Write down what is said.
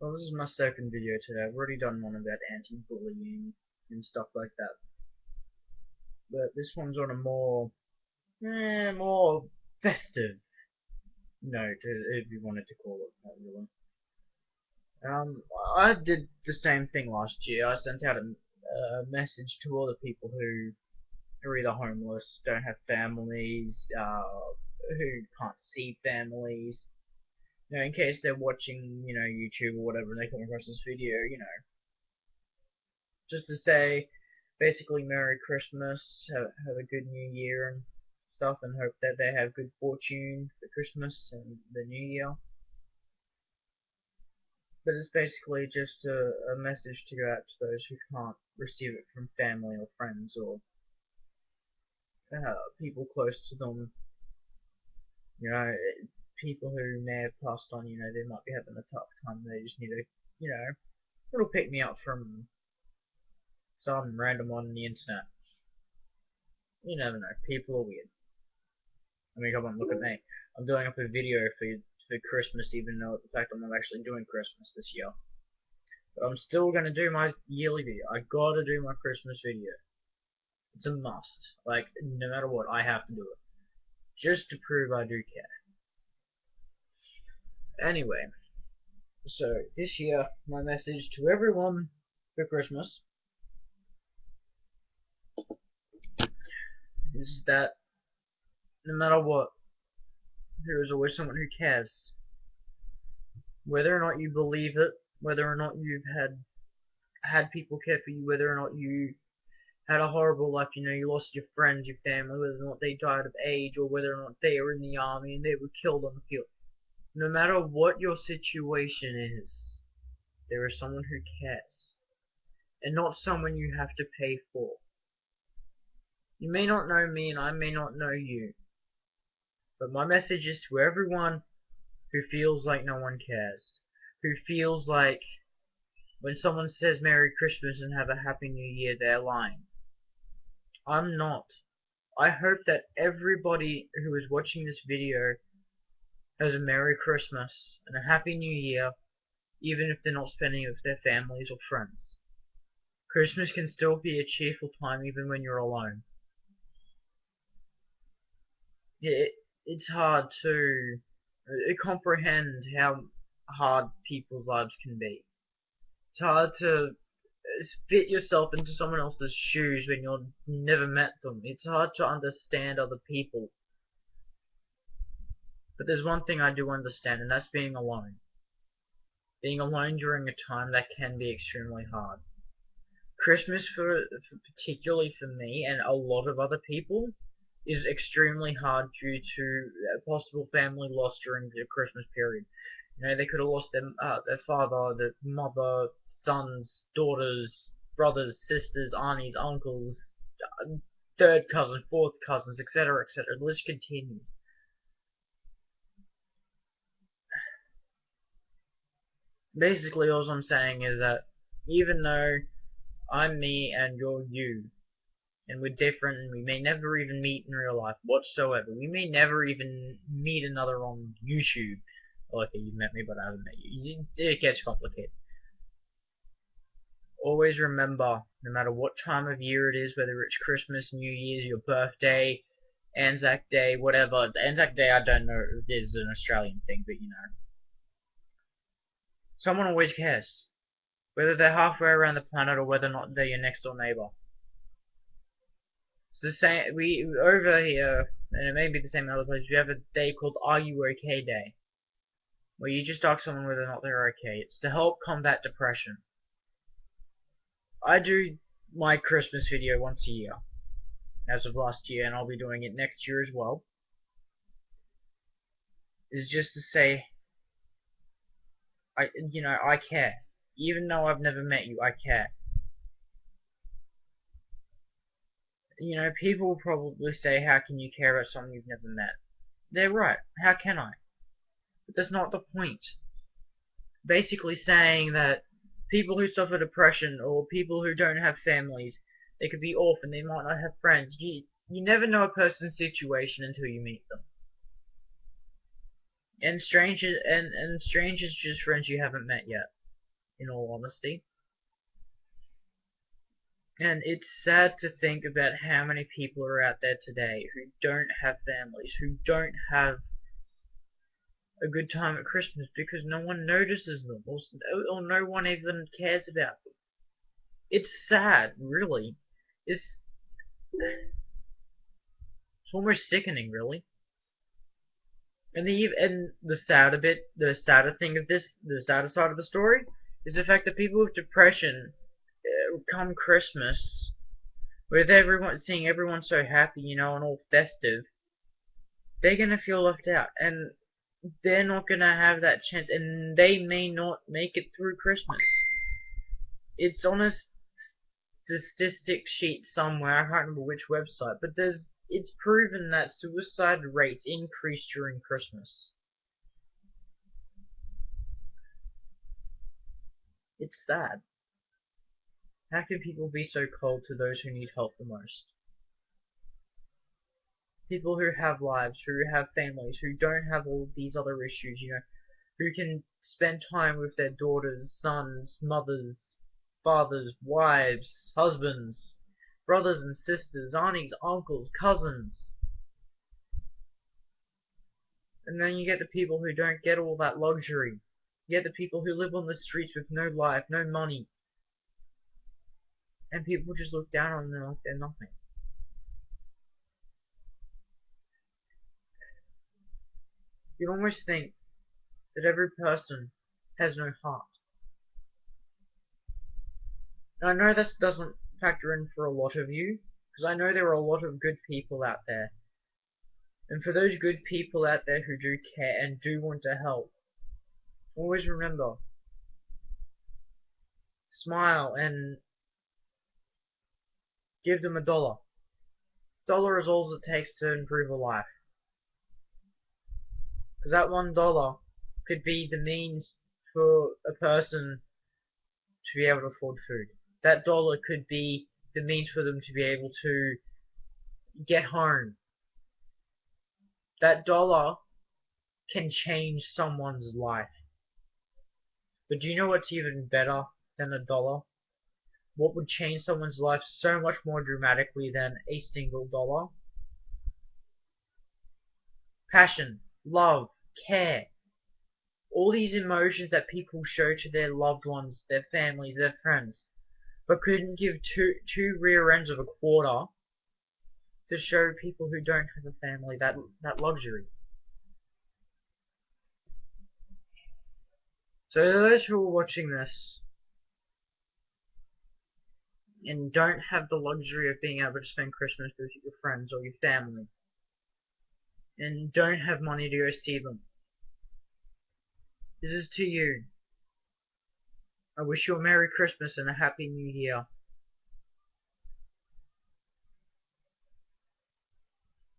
Well, this is my second video today. I've already done one about anti-bullying and stuff like that, but this one's on a more festive note, if you wanted to call it that, really. Um, I did the same thing last year. I sent out a message to all the people who are either homeless, don't have families, who can't see families. In case they're watching, YouTube or whatever, and they come across this video, just to say basically Merry Christmas, have a good New Year and stuff, and hope that they have good fortune for Christmas and the New Year. But it's basically just a message to go out to those who can't receive it from family or friends or people close to them. You know, people who may have passed on. They might be having a tough time. They just need a little pick me up from some random on the internet. You never know. People are weird. I mean, come on, look at me. I'm doing up a video for Christmas, even though the fact I'm not actually doing Christmas this year. But I'm still gonna do my yearly video. I gotta do my Christmas video. It's a must. Like, no matter what, I have to do it. Just to prove I do care. Anyway, so this year, my message to everyone for Christmas is that no matter what, there is always someone who cares. Whether or not you believe it, whether or not you've had people care for you, whether or not you had a horrible life, you lost your friends, your family, whether or not they died of age, or whether or not they were in the army and they were killed on the field. No matter what your situation is, there is someone who cares, and not someone you have to pay for. You may not know me and I may not know you, but my message is to everyone who feels like no one cares, who feels like when someone says Merry Christmas and have a Happy New Year, they're lying. I'm not. I hope that everybody who is watching this video has a Merry Christmas and a Happy New Year, even if they're not spending it with their families or friends. Christmas can still be a cheerful time even when you're alone. It's hard to comprehend how hard people's lives can be. It's hard to fit yourself into someone else's shoes when you've never met them. It's hard to understand other people. But there's one thing I do understand, and that's being alone. Being alone during a time that can be extremely hard. Christmas, particularly for me and a lot of other people, is extremely hard due to possible family loss during the Christmas period. They could have lost their father, their mother, sons, daughters, brothers, sisters, aunties, uncles, third cousins, fourth cousins, etc., etc. The list continues. Basically, all I'm saying is that even though I'm me and you're you, and we're different, and we may never even meet in real life whatsoever. We may never even meet another on YouTube. Okay, you've met me, but I haven't met you. It gets complicated. Always remember, no matter what time of year it is, whether it's Christmas, New Year's, your birthday, Anzac Day, whatever. Anzac Day, I don't know if it is an Australian thing, but someone always cares. Whether they're halfway around the planet or whether or not they're your next door neighbor. It's the same. We over here, and it may be the same in other places. We have a day called "Are You OK Day," where you just ask someone whether or not they're okay. It's to help combat depression. I do my Christmas video once a year, as of last year, and I'll be doing it next year as well. Is just to say, I care. Even though I've never met you, I care. People will probably say, how can you care about someone you've never met? They're right. How can I? But that's not the point. Basically saying that people who suffer depression or people who don't have families, they could be orphaned, they might not have friends. You never know a person's situation until you meet them. And strangers just friends you haven't met yet, in all honesty. And it's sad to think about how many people are out there today who don't have families, who don't have a good time at Christmas because no one notices them, or no one even cares about them. It's sad, really. It's almost sickening, really. And the sadder thing of this, the sadder side of the story, is the fact that people with depression, come Christmas, with seeing everyone so happy, and all festive, they're gonna feel left out, and they're not gonna have that chance, and they may not make it through Christmas. It's on a statistic sheet somewhere, I can't remember which website, but it's proven that suicide rates increase during Christmas. It's sad. How can people be so cold to those who need help the most? People who have lives, who have families, who don't have all these other issues, who can spend time with their daughters, sons, mothers, fathers, wives, husbands, brothers and sisters, aunties, uncles, cousins. And then you get the people who don't get all that luxury. You get the people who live on the streets with no life, no money. And people just look down on them like they're nothing. You almost think that every person has no heart. And I know this doesn't factor in for a lot of you, because I know there are a lot of good people out there. And for those good people out there who do care and do want to help, always remember, smile and give them $1. $1 is all it takes to improve a life. Because that $1 could be the means for a person to be able to afford food. That dollar could be the means for them to be able to get home. That dollar can change someone's life. But do you know what's even better than $1? What would change someone's life so much more dramatically than a single dollar? Passion, love, care. All these emotions that people show to their loved ones, their families, their friends, but couldn't give two rear ends of a quarter to show people who don't have a family that luxury. So those who are watching this and don't have the luxury of being able to spend Christmas with your friends or your family, and don't have money to go see them, this is to you. I wish you a Merry Christmas and a Happy New Year.